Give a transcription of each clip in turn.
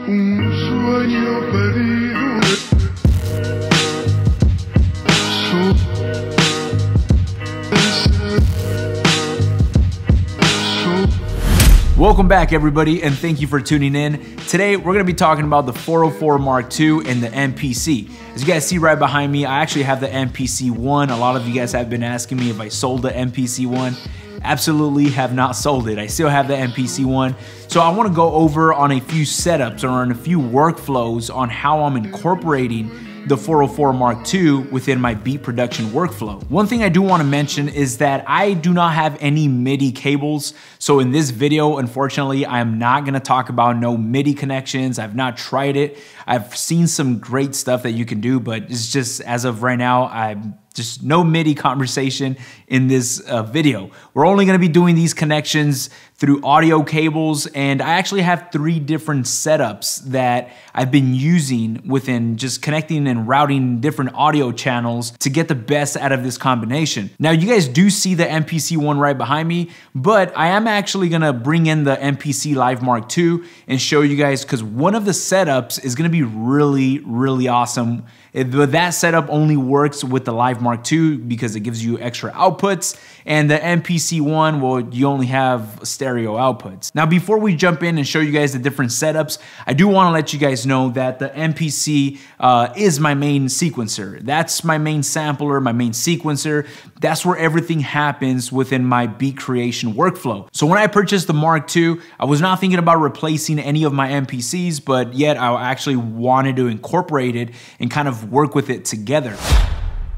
Un sueño perdido. Welcome back, everybody, and thank you for tuning in. Today, we're gonna be talking about the 404 Mark II and the MPC. As you guys see right behind me, I actually have the MPC-1. A lot of you guys have been asking me if I sold the MPC-1. Absolutely have not sold it. I still have the MPC-1. So I wanna go over on a few setups or on a few workflows on how I'm incorporating the 404 Mark II within my beat production workflow. One thing I do want to mention is that I do not have any MIDI cables. So in this video, unfortunately, I am not gonna talk about no MIDI connections. I've not tried it. I've seen some great stuff that you can do, but it's just, as of right now, I'm just no MIDI conversation in this video. We're only gonna be doing these connections through audio cables, and I actually have 3 different setups that I've been using within just connecting and routing different audio channels to get the best out of this combination. Now, you guys do see the MPC-1 right behind me, but I am actually gonna bring in the MPC Live Mark II and show you guys, because one of the setups is gonna be really, really awesome. But that setup only works with the Live Mark II because it gives you extra outputs, and the MPC-1, well, you only have stereo outputs. Now, before we jump in and show you guys the different setups, I do want to let you guys know that the MPC is my main sequencer. That's my main sampler, my main sequencer. That's where everything happens within my beat creation workflow. So when I purchased the Mark II, I was not thinking about replacing any of my MPCs, but yet I actually wanted to incorporate it and kind of work with it together.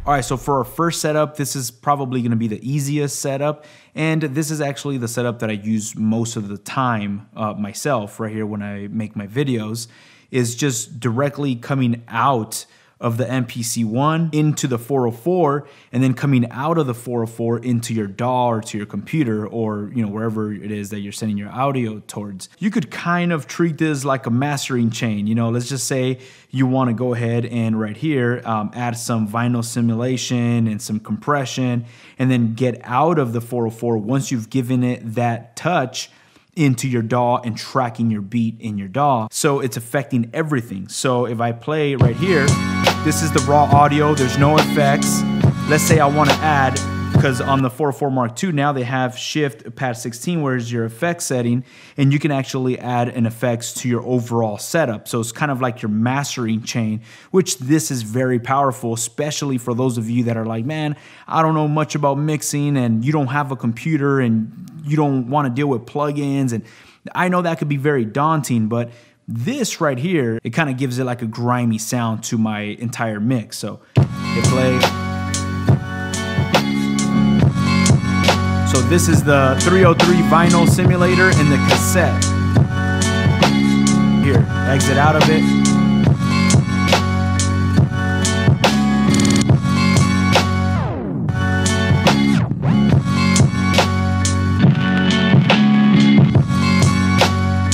All right, so for our first setup, this is probably gonna be the easiest setup, and this is actually the setup that I use most of the time myself right here when I make my videos, is just directly coming out of the MPC-1 into the 404, and then coming out of the 404 into your DAW or to your computer, or wherever it is that you're sending your audio towards. You could kind of treat this like a mastering chain. Let's just say you want to go ahead and right here add some vinyl simulation and some compression, and then get out of the 404 once you've given it that touch into your DAW and tracking your beat in your DAW. So it's affecting everything. So if I play right here, this is the raw audio, there's no effects. Let's say I want to add, because on the 404 Mark II now they have shift pad 16, where's your effect setting, and you can actually add an effects to your overall setup. So it's kind of like your mastering chain, which this is very powerful, especially for those of you that are like, man, I don't know much about mixing, and you don't have a computer and you don't want to deal with plugins. And I know that could be very daunting, but this right here, it kind of gives it like a grimy sound to my entire mix. So hit play. So this is the 303 vinyl simulator in the cassette. Here, exit out of it.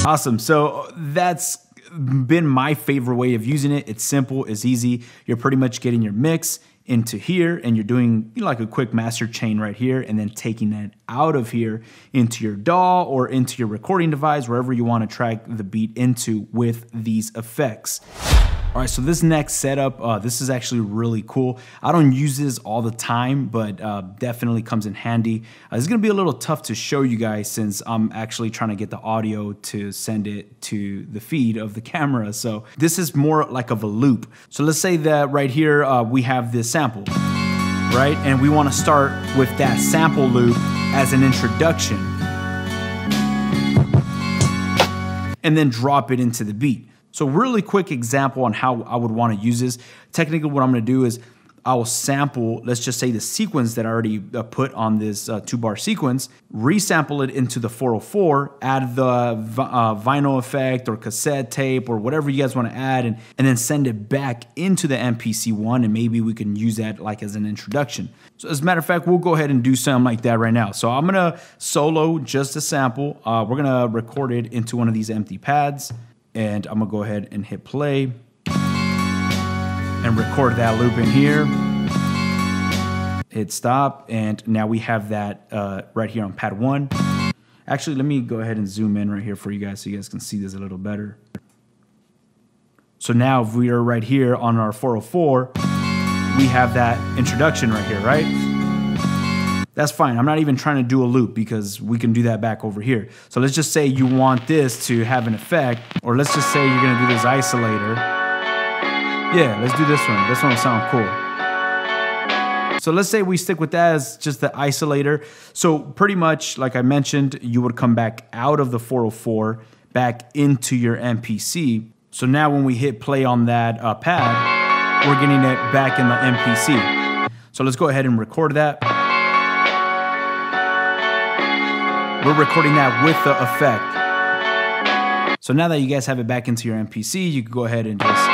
Awesome, so that's been my favorite way of using it. It's simple, it's easy. You're pretty much getting your mix into here, and you're doing like a quick master chain right here, and then taking that out of here into your DAW or into your recording device, wherever you want to track the beat into with these effects. All right, so this next setup, this is actually really cool. I don't use this all the time, but definitely comes in handy. It's gonna be a little tough to show you guys since I'm actually trying to get the audio to send it to the feed of the camera. So this is more like of a loop. So let's say that right here, we have this sample, right? And we wanna start with that sample loop as an introduction, and then drop it into the beat. So really quick example on how I would want to use this. Technically what I'm going to do is I will sample, let's just say the sequence that I already put on this 2-bar sequence, resample it into the 404, add the vinyl effect or cassette tape or whatever you guys want to add, and then send it back into the MPC-1, and maybe we can use that like as an introduction. So as a matter of fact, we'll go ahead and do something like that right now. So I'm going to solo just a sample. We're going to record it into one of these empty pads. And I'm gonna go ahead and hit play and record that loop in here. Hit stop, and now we have that right here on pad 1. Actually, let me go ahead and zoom in right here for you guys so you guys can see this a little better. So now if we are right here on our 404, we have that introduction right here, right? That's fine. I'm not even trying to do a loop because we can do that back over here. So let's just say you want this to have an effect, or let's just say you're gonna do this isolator. Yeah, let's do this one. This one will sound cool. So let's say we stick with that as just the isolator. So pretty much, like I mentioned, you would come back out of the 404, back into your MPC. So now when we hit play on that pad, we're getting it back in the MPC. So let's go ahead and record that. We're recording that with the effect. So now that you guys have it back into your MPC, you can go ahead and just,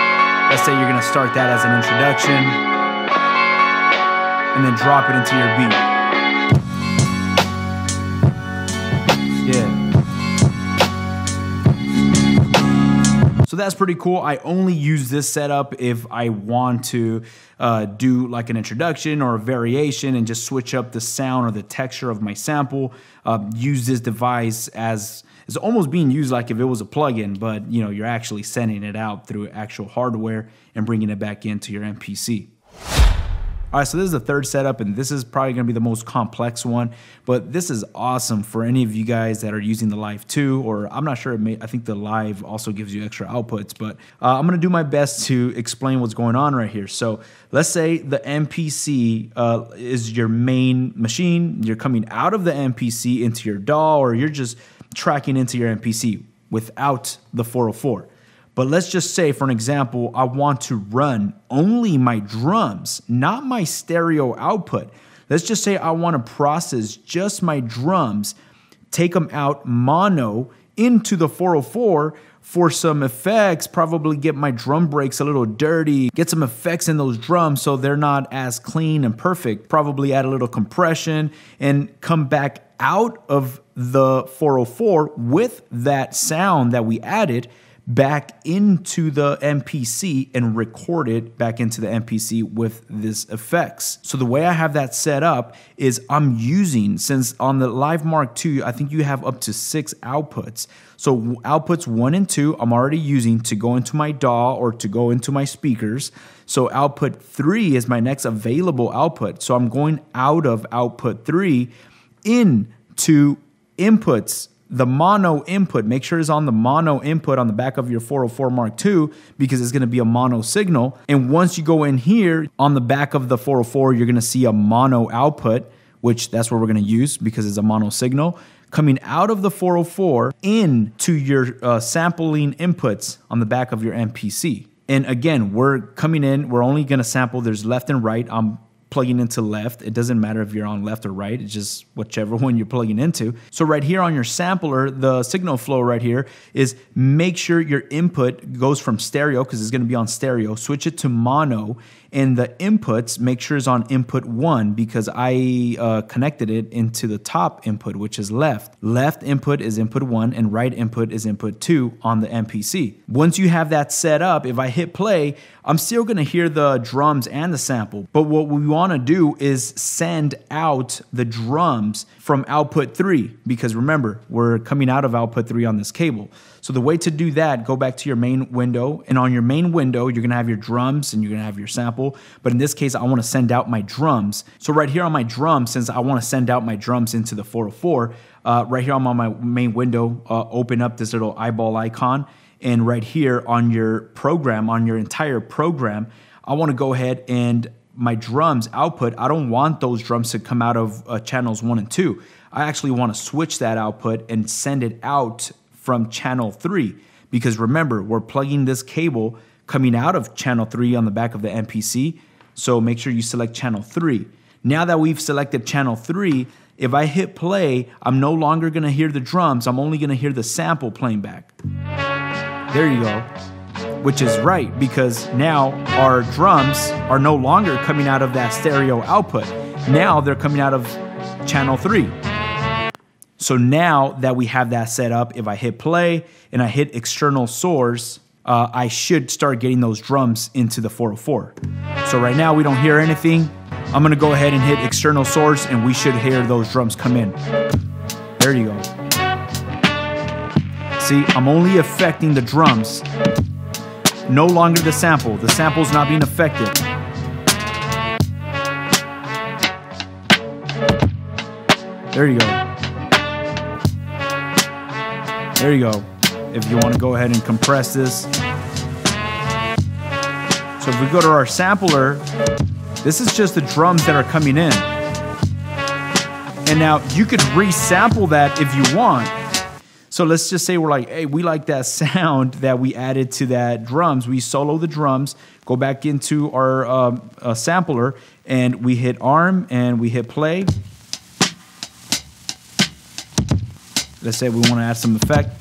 let's say you're gonna start that as an introduction, and then drop it into your beat. Yeah. So that's pretty cool. I only use this setup if I want to do like an introduction or a variation and just switch up the sound or the texture of my sample. Use this device as it's almost being used like if it was a plugin, but you know, you're actually sending it out through actual hardware and bringing it back into your MPC. All right, so this is the third setup, and this is probably gonna be the most complex one, but this is awesome for any of you guys that are using the Live 2, or I'm not sure, I think the Live also gives you extra outputs, but I'm gonna do my best to explain what's going on right here. So let's say the MPC is your main machine, you're coming out of the MPC into your DAW, or you're just tracking into your MPC without the 404. But let's just say, for an example, I want to run only my drums, not my stereo output. Let's just say I want to process just my drums, take them out mono into the 404 for some effects, probably get my drum breaks a little dirty, get some effects in those drums so they're not as clean and perfect, probably add a little compression and come back out of the 404 with that sound that we added back into the MPC and record it back into the MPC with this effects. So the way I have that set up is I'm using, since on the Live Mark II, I think you have up to 6 outputs. So outputs 1 and 2, I'm already using to go into my DAW or to go into my speakers. So output 3 is my next available output. So I'm going out of output 3 into inputs. The mono input, make sure it's on the mono input on the back of your 404 Mark II because it's gonna be a mono signal. And once you go in here on the back of the 404, you're gonna see a mono output, which that's what we're gonna use because it's a mono signal. Coming out of the 404 into your sampling inputs on the back of your MPC. And again, we're coming in, we're only gonna sample, there's left and right. I'm plugging into left. It doesn't matter if you're on left or right. It's just whichever one you're plugging into. So right here on your sampler, the signal flow right here is make sure your input goes from stereo, because it's going to be on stereo, switch it to mono, and the inputs, make sure it's on input 1 because I connected it into the top input, which is left. Left input is input 1 and right input is input 2 on the MPC. Once you have that set up, if I hit play, I'm still gonna hear the drums and the sample. But what we wanna do is send out the drums from output 3, because remember, we're coming out of output 3 on this cable. So the way to do that, go back to your main window, and on your main window, you're gonna have your drums and you're gonna have your sample. But in this case, I wanna send out my drums. So right here on my drums, since I wanna send out my drums into the 404, right here on my main window, open up this little eyeball icon. And right here on your program, on your entire program, I wanna go ahead and my drums output, I don't want those drums to come out of channels 1 and 2. I actually wanna switch that output and send it out from channel 3, because remember, we're plugging this cable coming out of channel 3 on the back of the MPC, so make sure you select channel 3. Now that we've selected channel 3, if I hit play, I'm no longer gonna hear the drums, I'm only gonna hear the sample playing back. There you go, which is right, because now our drums are no longer coming out of that stereo output. Now they're coming out of channel 3. So now that we have that set up, if I hit play and I hit external source, I should start getting those drums into the 404. So right now we don't hear anything. I'm gonna go ahead and hit external source and we should hear those drums come in. There you go. See, I'm only affecting the drums. no longer the sample. The sample's not being affected. There you go. There you go. If you want to go ahead and compress this. So if we go to our sampler, this is just the drums that are coming in. And now you could resample that if you want. So let's just say we're like, hey, we like that sound that we added to that drums. We solo the drums, go back into our sampler, and we hit arm and we hit play. Let's say we want to add some effect.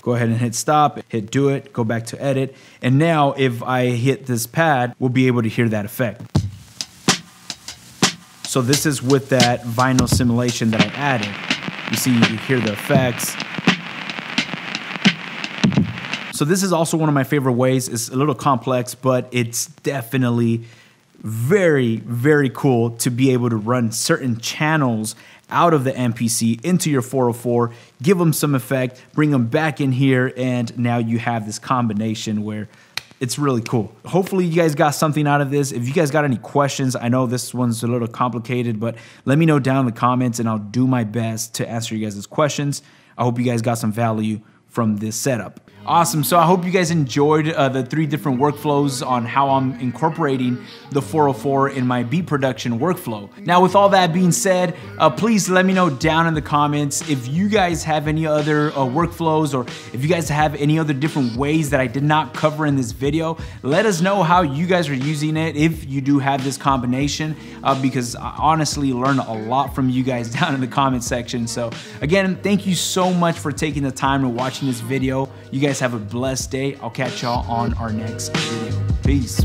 Go ahead and hit stop, hit do it, go back to edit. And now if I hit this pad, we'll be able to hear that effect. So this is with that vinyl simulation that I added. You see, you hear the effects. So this is also one of my favorite ways. It's a little complex, but it's definitely very, very cool to be able to run certain channels out of the MPC into your 404, give them some effect, bring them back in here, and now you have this combination where it's really cool. Hopefully you guys got something out of this. If you guys got any questions, I know this one's a little complicated, but let me know down in the comments and I'll do my best to answer you guys' questions. I hope you guys got some value from this setup. Awesome, so I hope you guys enjoyed the 3 different workflows on how I'm incorporating the 404 in my beat production workflow. Now with all that being said, please let me know down in the comments if you guys have any other workflows, or if you guys have any other different ways that I did not cover in this video. Let us know how you guys are using it if you do have this combination, because I honestly learned a lot from you guys down in the comment section. So again, thank you so much for taking the time and watching this video. You guys have a blessed day. I'll catch y'all on our next video. Peace.